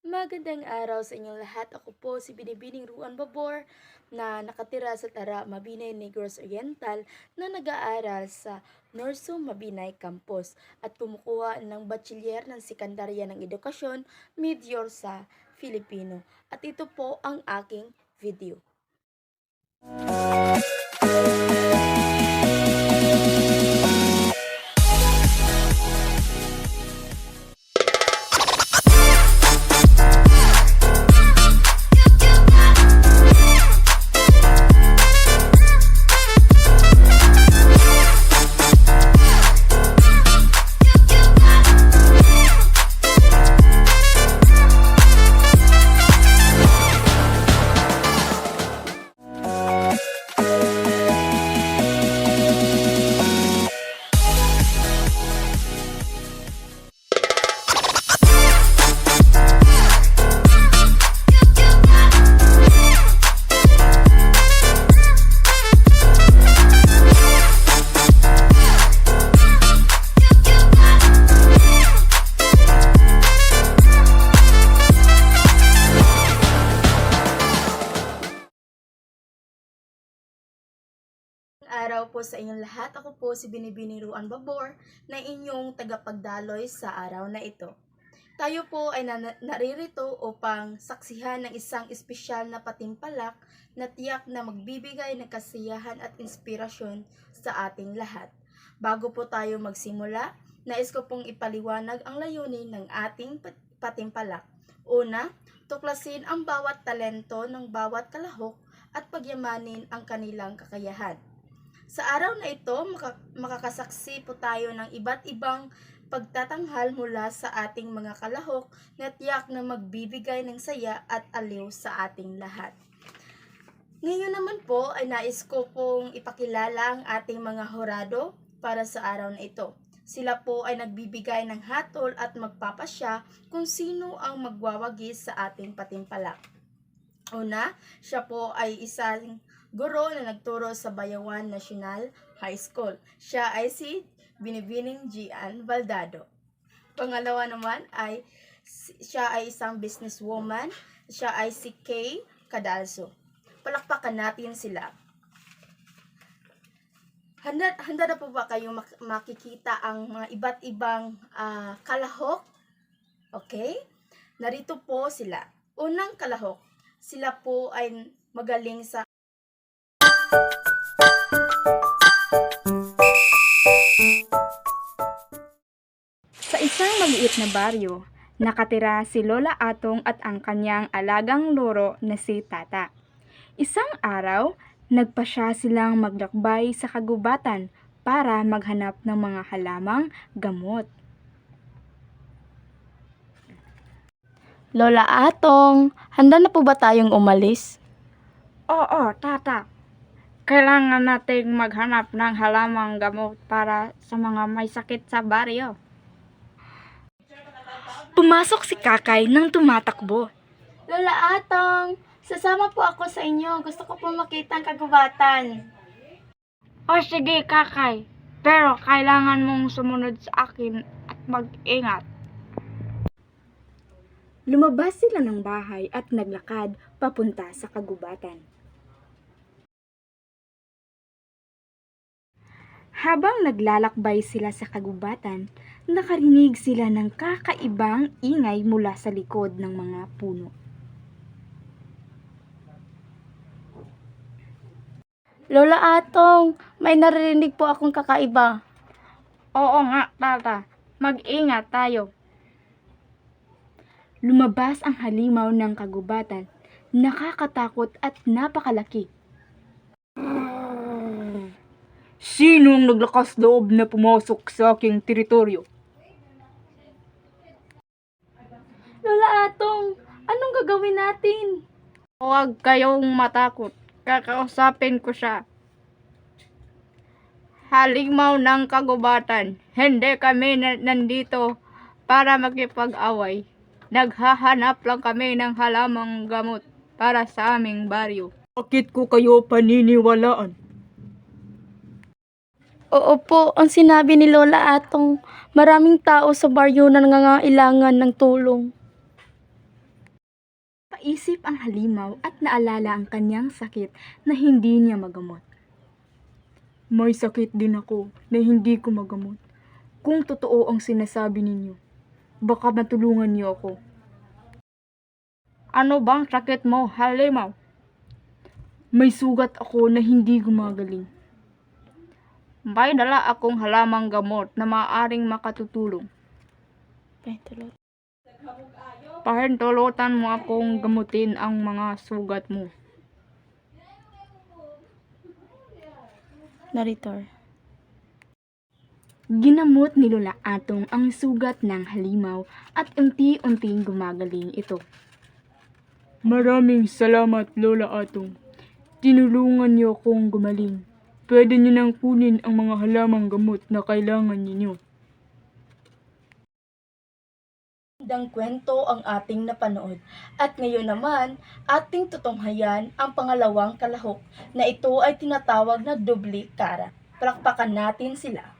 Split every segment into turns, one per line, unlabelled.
Magandang araw sa inyong lahat. Ako po si Binibining Ruan Babor na nakatira sa Tara, Mabinay, Negros Oriental na nag-aaral sa Norso Mabinay Campus at kumukuha ng Bachiller ng Sekundarya ng Edukasyon, Mid-Year sa Filipino. At ito po ang aking video. Araw po sa inyong lahat. Ako po si Binibining Ruan Babor na inyong tagapagdaloy sa araw na ito. Tayo po ay naririto upang saksihan ng isang espesyal na patimpalak na tiyak na magbibigay ng kasiyahan at inspirasyon sa ating lahat. Bago po tayo magsimula, nais ko pong ipaliwanag ang layunin ng ating patimpalak. Una, tuklasin ang bawat talento ng bawat kalahok at pagyamanin ang kanilang kakayahan. Sa araw na ito, makakasaksi po tayo ng iba't ibang pagtatanghal mula sa ating mga kalahok na tiyak na magbibigay ng saya at aliw sa ating lahat. Ngayon naman po ay nais ko pong ipakilala ang ating mga horado para sa araw na ito. Sila po ay nagbibigay ng hatol at magpapasya kung sino ang magwawagi sa ating patimpalak. Una, siya po ay isang guro na nagturo sa Bayawan National High School. Siya ay si Binibining Gian Baldado. Pangalawa naman ay siya ay isang businesswoman. Siya ay si Kay Cadalso. Palakpakan natin sila. Handa na po ba kayong makikita ang mga iba't ibang kalahok? Okay? Narito po sila. Unang kalahok, sila po ay magaling sa
Sa isang maliit na baryo, nakatira si Lola Atong at ang kanyang alagang loro na si Tata. Isang araw, nagpasya silang maglakbay sa kagubatan para maghanap ng mga halamang gamot.
Lola Atong, handa na po ba tayong umalis?
Oo, Tata. Kailangan nating maghanap ng halamang gamot para sa mga may sakit sa baryo. Pumasok si Kakay nang tumatakbo.
Lola Atong, sasama po ako sa inyo. Gusto ko po makita ang kagubatan.
O sige, Kakay. Pero kailangan mong sumunod sa akin at mag-ingat. Lumabas sila ng bahay at naglakad papunta sa kagubatan. Habang naglalakbay sila sa kagubatan, nakarinig sila ng kakaibang ingay mula sa likod ng mga puno.
Lola Atong, may naririnig po akong kakaiba.
Oo nga, Tata. Mag-ingat tayo. Lumabas ang halimaw ng kagubatan. Nakakatakot at napakalaki. Sinong naglakas loob na pumasok sa aking teritoryo?
Lola Atong, anong gagawin natin?
Huwag kayong matakot. Kakausapin ko siya. Halimaw ng kagubatan. Hindi kami nandito para makipag-away. Naghahanap lang kami ng halamang gamot para sa aming baryo. Bakit ko kayo paniniwalaan?
Oo po, ang sinabi ni Lola Atong, maraming tao sa baryo na nangangailangan ng tulong.
Paisip ang halimaw at naalala ang kanyang sakit na hindi niya magamot. May sakit din ako na hindi ko magamot. Kung totoo ang sinasabi ninyo, baka matulungan niyo ako. Ano bang sakit mo, halimaw? May sugat ako na hindi gumagaling. May dala akong halamang gamot na maaaring makatutulong. Pahintulutan mo akong gamutin ang mga sugat mo.
Narrator.
Ginamot ni Lola Atong ang sugat ng halimaw at unti-unting gumagaling ito. Maraming salamat, Lola Atong. Tinulungan niyo akong gumaling. Pwede niyo nang kunin ang mga halamang gamot na kailangan ninyo.
Magandang kwento ang ating napanood. At ngayon naman, ating tutunghayan ang pangalawang kalahok na ito ay tinatawag na dubli kara. Palakpakan natin sila.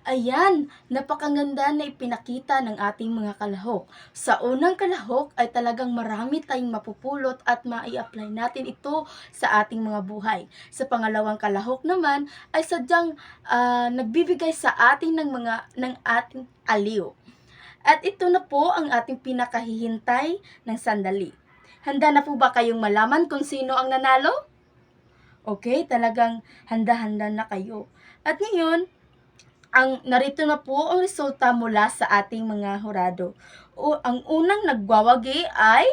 Ayan, napakaganda na ipinakita ng ating mga kalahok. Sa unang kalahok ay talagang marami tayong mapupulot at mai-apply natin ito sa ating mga buhay. Sa pangalawang kalahok naman ay sadyang nagbibigay sa atin ng ating aliw. At ito na po ang ating pinakahihintay ng sandali. Handa na po ba kayong malaman kung sino ang nanalo? Okay, talagang handa-handa na kayo. At ngayon, narito na po ang resulta mula sa ating mga hurado. Ang unang nagwawagi ay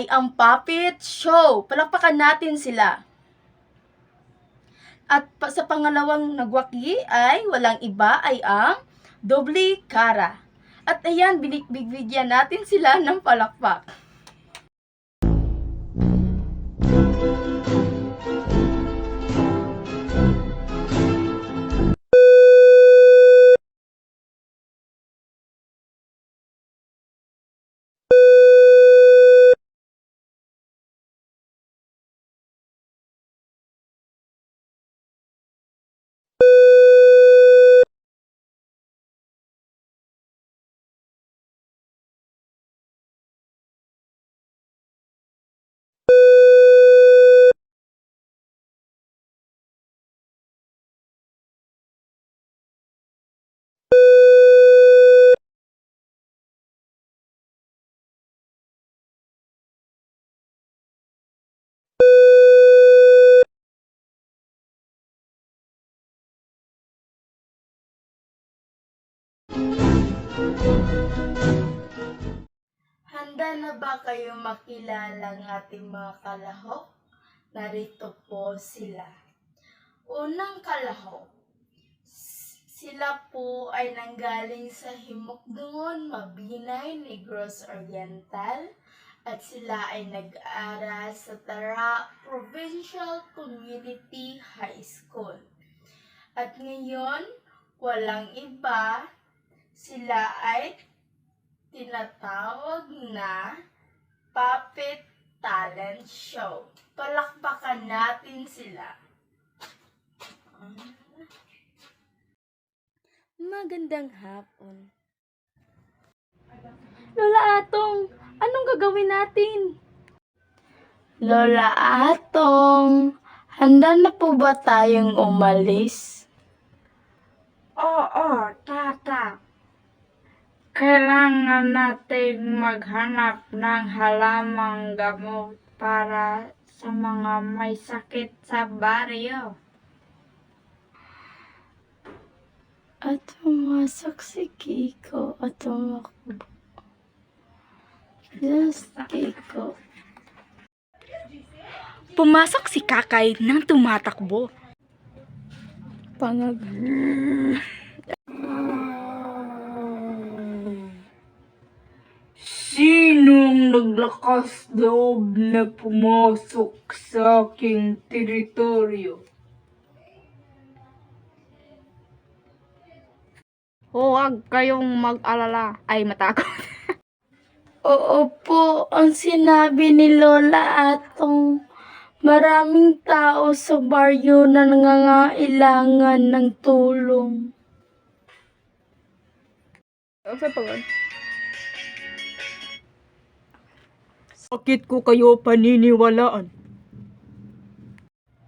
ang Puppet Show. Palakpakan natin sila. At sa pangalawang nagwagi ay walang iba ay ang doble kara. At ayan, bigyan natin sila ng palakpak. Handa na ba kayo makilala ng ating mga kalahok? Narito po sila. Unang kalahok. Sila po ay nanggaling sa Himokdungon, Mabinay, Negros Oriental at sila ay nag-aral sa Tara Provincial Community High School. At ngayon, walang iba, sila ay tinatawag na Puppet Talent Show. Palakpakan natin sila. Magandang hapon.
Lola Atong, anong gagawin natin?
Lola Atong, handa na po ba tayong umalis?
Oo, Tata. Kailangan nating maghanap ng halamang gamot para sa mga may sakit sa baryo.
At pumasok si Kiko at tumakbo. Just Kiko.
Pumasok si Kakay nang tumatakbo.
Pangag.
Sinong naglakas loob na pumasok sa aking teritoryo? Huwag kayong mag-alala ay matakot.
Oo po, ang sinabi ni Lola Atong, maraming tao sa baryo na nangangailangan ng tulong.
Bakit ko kayo paniniwalaan?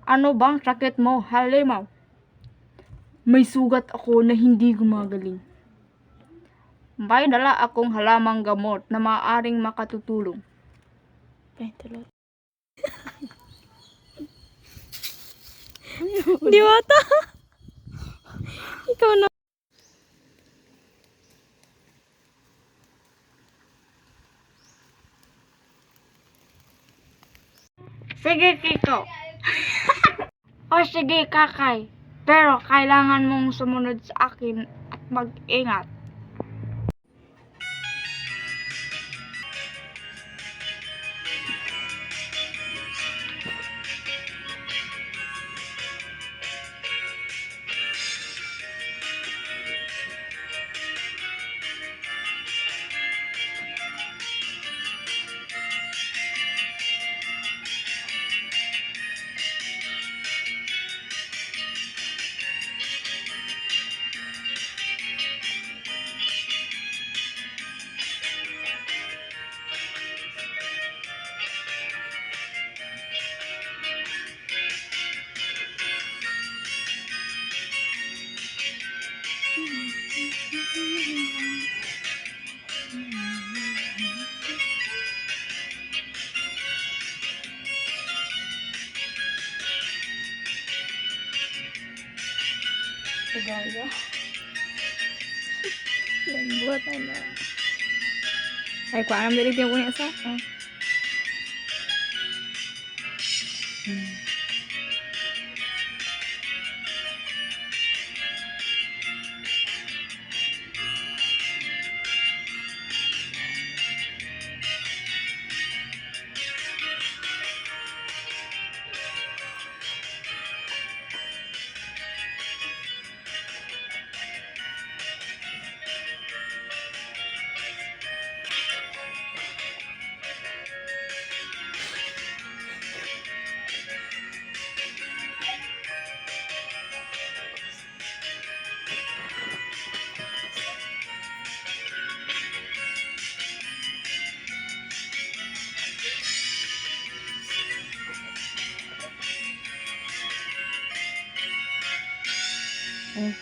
Ano bang sakit mo, Halimaw? May sugat ako na hindi gumagaling. May dala akong halamang gamot na maaaring makatutulong.
Diwata! Ikaw na.
Sige, Kiko. O sige, Kakay. Pero kailangan mong sumunod sa akin at mag-ingat.
Gaya. Lembut na.
Ay, kuha naman din yung kunya sa. Eh,